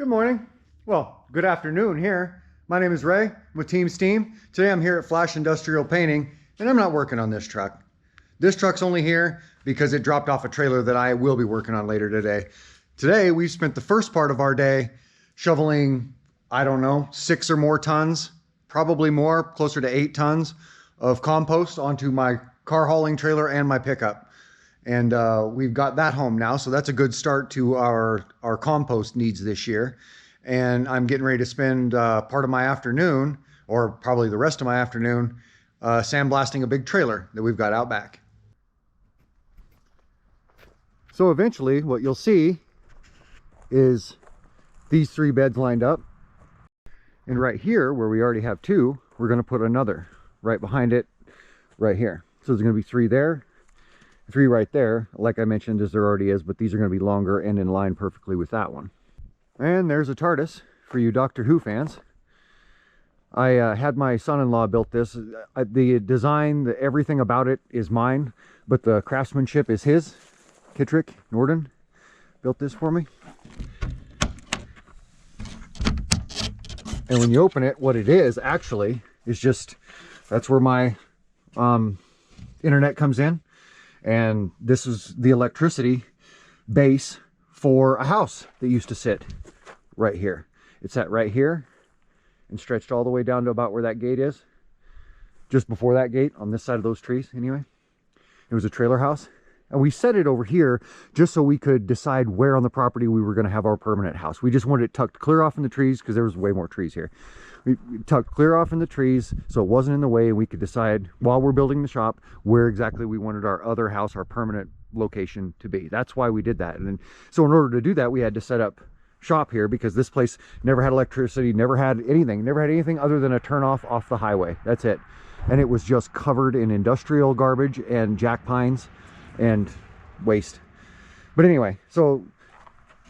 Good morning. Well, good afternoon here. My name is Ray with Team S.T.E.A.M. Today I'm here at Flash Industrial Painting, and I'm not working on this truck. This truck's only here because it dropped off a trailer that I will be working on later today. Today we spent the first part of our day shoveling, I don't know, 6 or more tons, probably more, closer to 8 tons of compost onto my car hauling trailer and my pickup. And we've got that home now, so that's a good start to our compost needs this year. And I'm getting ready to spend part of my afternoon, or probably the rest of my afternoon, sandblasting a big trailer that we've got out back. So eventually what you'll see is these 3 beds lined up. And right here, where we already have 2, we're going to put another right behind it right here. So there's going to be 3 there. 3 right there, like I mentioned, as there already is, but these are going to be longer and in line perfectly with that one. And there's a TARDIS for you Doctor Who fans. I had my son-in-law built this. The design, everything about it is mine, but the craftsmanship is his. Kittrick Norden built this for me. And when you open it, what it is actually is just, that's where my internet comes in. And this is the electricity base for a house that used to sit right here. It sat right here and stretched all the way down to about where that gate is. Just before that gate, on this side of those trees anyway. It was a trailer house. And we set it over here just so we could decide where on the property we were going to have our permanent house. We just wanted it tucked clear off in the trees because there was way more trees here. We tucked clear off in the trees so it wasn't in the way, and we could decide while we're building the shop where exactly we wanted our other house, our permanent location to be. That's why we did that. And then, so in order to do that, we had to set up shop here because this place never had electricity, never had anything other than a turnoff off the highway. That's it. And it was just covered in industrial garbage and jack pines and waste. But anyway, so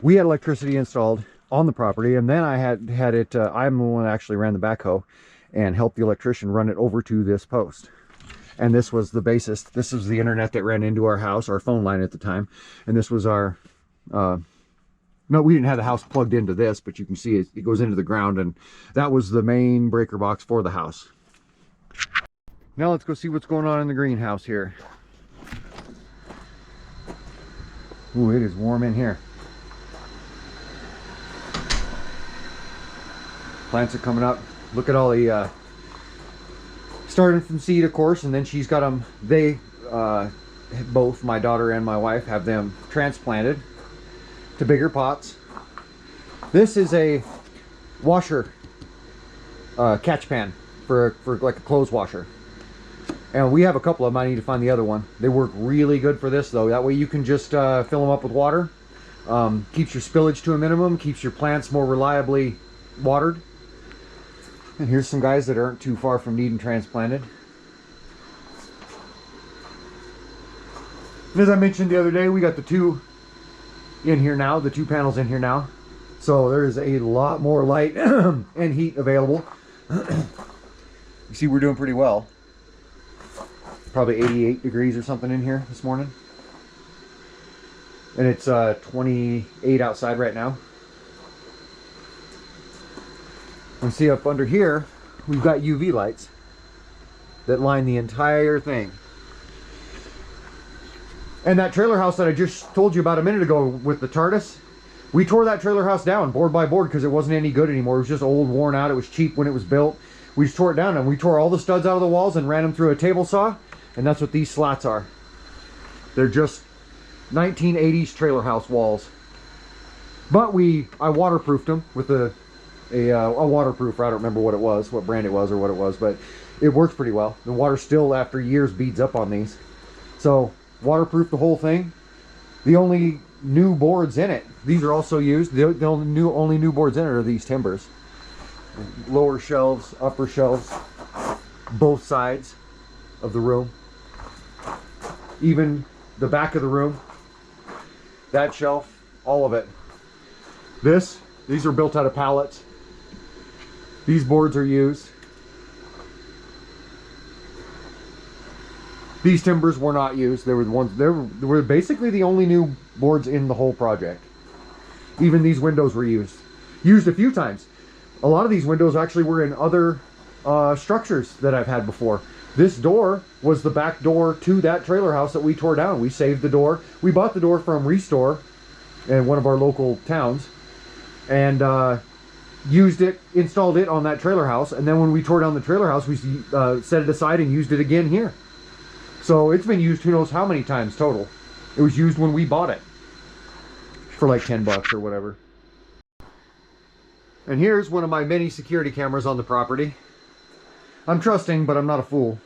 we had electricity installed on the property, and then I had it, I'm the one that actually ran the backhoe and helped the electrician run it over to this post. And this was the basis. This is the internet that ran into our house, our phone line at the time. And this was our, no, we didn't have the house plugged into this, but you can see it goes into the ground, and that was the main breaker box for the house. Now let's go see what's going on in the greenhouse here. Ooh, it is warm in here. Plants are coming up. Look at all the starting from seed, of course, and then she's got them. They both, my daughter and my wife, have them transplanted to bigger pots. This is a washer catch pan for like a clothes washer, and we have a couple of them. I need to find the other one. They work really good for this though. That way you can just fill them up with water. Keeps your spillage to a minimum, keeps your plants more reliably watered. And here's some guys that aren't too far from needing transplanted. And as I mentioned the other day, we got the 2 in here now, the 2 panels in here now. So there's a lot more light and heat available. You see, we're doing pretty well. Probably 88 degrees or something in here this morning. And it's 28 outside right now. And see up under here, we've got UV lights that line the entire thing. And that trailer house that I just told you about a minute ago with the TARDIS, we tore that trailer house down board by board because it wasn't any good anymore. It was just old, worn out. It was cheap when it was built. We just tore it down, and we tore all the studs out of the walls and ran them through a table saw, and that's what these slats are. They're just 1980s trailer house walls. But I waterproofed them with a waterproofer. I don't remember what it was, what brand it was or what it was, but it works pretty well. The water still, after years, beads up on these. So waterproof the whole thing. The only new boards in it, these are also used. The only new boards in it are these timbers. Lower shelves, upper shelves, both sides of the room. Even the back of the room, that shelf, all of it. These are built out of pallets. These boards are used. These timbers were not used. They were basically the only new boards in the whole project. Even these windows were used. used a few times. A lot of these windows actually were in other structures that I've had before. This door was the back door to that trailer house that we tore down. We saved the door. We bought the door from Restore in one of our local towns, and used it, installed it on that trailer house. And then when we tore down the trailer house, we set it aside and used it again here. So it's been used who knows how many times total. It was used when we bought it for like 10 bucks or whatever. And here's one of my many security cameras on the property. I'm trusting, but I'm not a fool.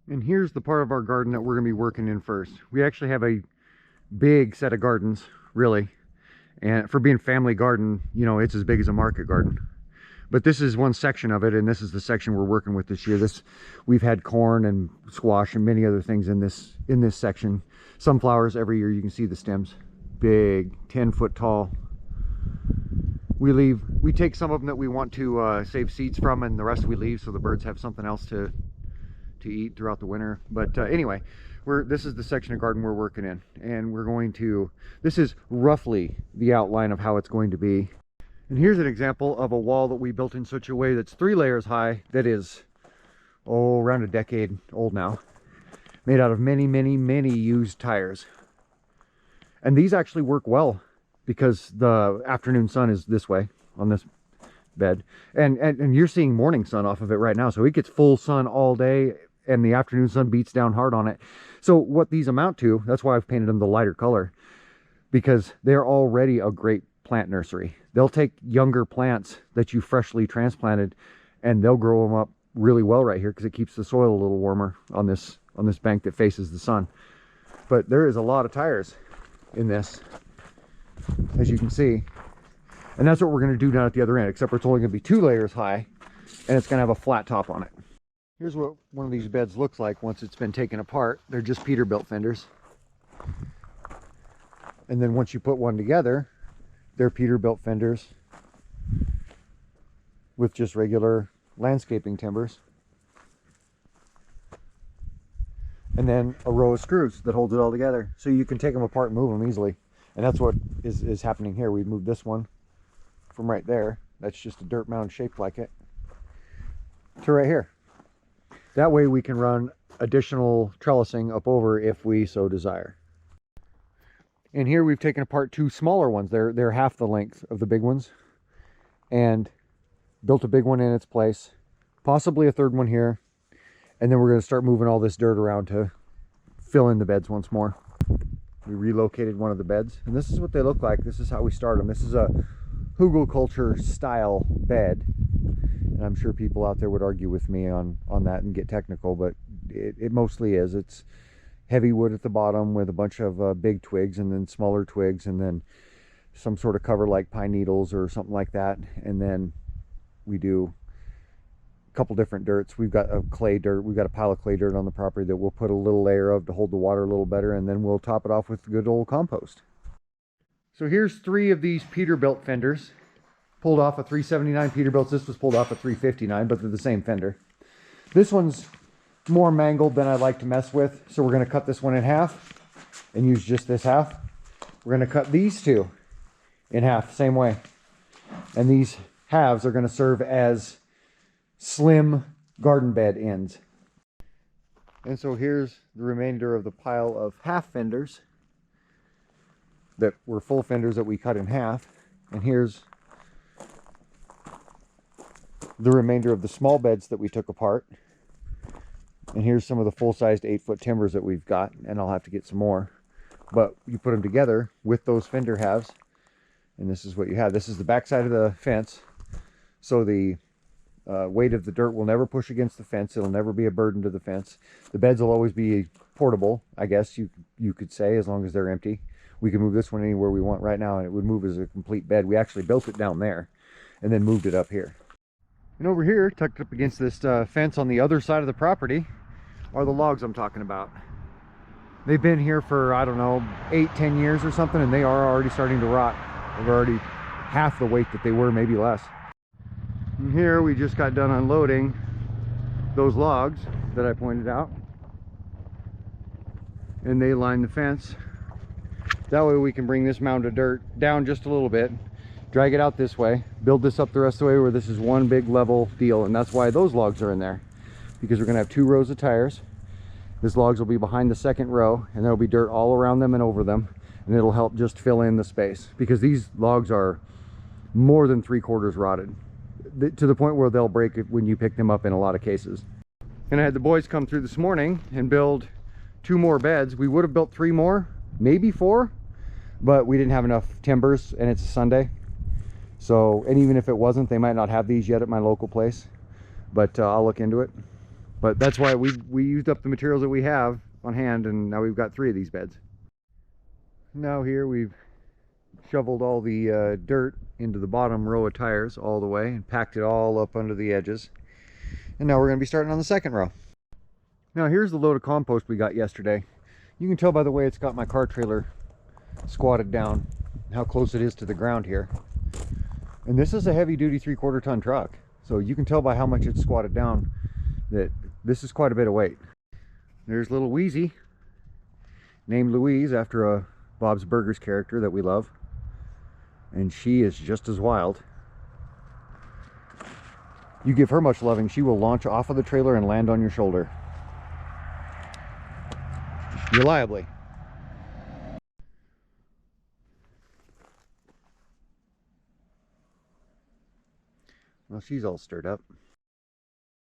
And here's the part of our garden that we're going to be working in first. We actually have a big set of gardens, really. And for being family garden, you know, it's as big as a market garden. But this is one section of it, and this is the section we're working with this year. We've had corn and squash and many other things in this section. Sunflowers every year. You can see the stems, big, 10-foot tall. We take some of them that we want to save seeds from, and the rest we leave so the birds have something else to eat throughout the winter. But anyway, this is the section of garden we're working in, and this is roughly the outline of how it's going to be. And here's an example of a wall that we built in such a way that's 3 layers high, that is, around a decade old now, made out of many, many, many used tires. And these actually work well because the afternoon sun is this way on this bed, and you're seeing morning sun off of it right now, so it gets full sun all day, and the afternoon sun beats down hard on it. So what these amount to, that's why I've painted them the lighter color, because they're already a great plant nursery. They'll take younger plants that you freshly transplanted, and they'll grow them up really well right here because it keeps the soil a little warmer on this bank that faces the sun. But there is a lot of tires in this, as you can see, and that's what we're going to do down at the other end, except for it's only going to be 2 layers high, and it's going to have a flat top on it. Here's what one of these beds looks like once it's been taken apart. They're just Peterbilt fenders, and then once you put one together, they're Peterbilt fenders with just regular landscaping timbers, and then a row of screws that holds it all together, so you can take them apart and move them easily. And that's what is happening here. We moved this one from right there, that's just a dirt mound shaped like it, to right here. That way we can run additional trellising up over if we so desire. And here we've taken apart 2 smaller ones. They're half the length of the big ones, and built a big one in its place, possibly a 3rd one here, and then we're going to start moving all this dirt around to fill in the beds once more. We relocated one of the beds, and this is what they look like. This is how we start them. This is a hugelkultur style bed, and I'm sure people out there would argue with me on that and get technical, but it mostly is. It's heavy wood at the bottom with a bunch of big twigs, and then smaller twigs, and then some sort of cover like pine needles or something like that. And then we do a couple different dirts. We've got a clay dirt. We've got a pile of clay dirt on the property that we'll put a little layer of to hold the water a little better, and then we'll top it off with good old compost. So here's 3 of these Peterbilt fenders, pulled off a 379 Peterbilt. This was pulled off a 359, but they're the same fender. This one's more mangled than I like to mess with, so we're going to cut this one in half and use just this half. We're going to cut these 2 in half, same way. And these halves are going to serve as slim garden bed ends. And so here's the remainder of the pile of half fenders that were full fenders that we cut in half. And here's the remainder of the small beds that we took apart. And here's some of the full-sized 8-foot timbers that we've got, and I'll have to get some more. But you put them together with those fender halves, and this is what you have. This is the back side of the fence, so the weight of the dirt will never push against the fence. It'll never be a burden to the fence. The beds will always be portable, I guess you could say, as long as they're empty. We can move this one anywhere we want right now, and it would move as a complete bed. We actually built it down there and then moved it up here. And over here, tucked up against this fence on the other side of the property, are the logs I'm talking about. They've been here for, I don't know, 8-10 years or something, and they are already starting to rot. They're already half the weight that they were, maybe less. And here we just got done unloading those logs that I pointed out, and they line the fence. That way we can bring this mound of dirt down just a little bit, drag it out this way, build this up the rest of the way where this is one big level deal. And that's why those logs are in there, because we're gonna have 2 rows of tires. These logs will be behind the second row, and there'll be dirt all around them and over them, and it'll help just fill in the space, because these logs are more than 3/4 rotted, to the point where they'll break when you pick them up in a lot of cases. And I had the boys come through this morning and build 2 more beds. We would have built 3 more, maybe 4, but we didn't have enough timbers, and it's a Sunday. So, and even if it wasn't, they might not have these yet at my local place, but I'll look into it. But that's why we used up the materials that we have on hand, and now we've got 3 of these beds. Now here we've shoveled all the dirt into the bottom row of tires all the way and packed it all up under the edges. And now we're going to be starting on the second row. Now here's the load of compost we got yesterday. You can tell by the way it's got my car trailer squatted down, how close it is to the ground here. And this is a heavy duty 3/4 ton truck. So you can tell by how much it's squatted down that this is quite a bit of weight. There's little Wheezy, named Louise after a Bob's Burgers character that we love. And she is just as wild. You give her much loving, she will launch off of the trailer and land on your shoulder. Reliably. Well, she's all stirred up.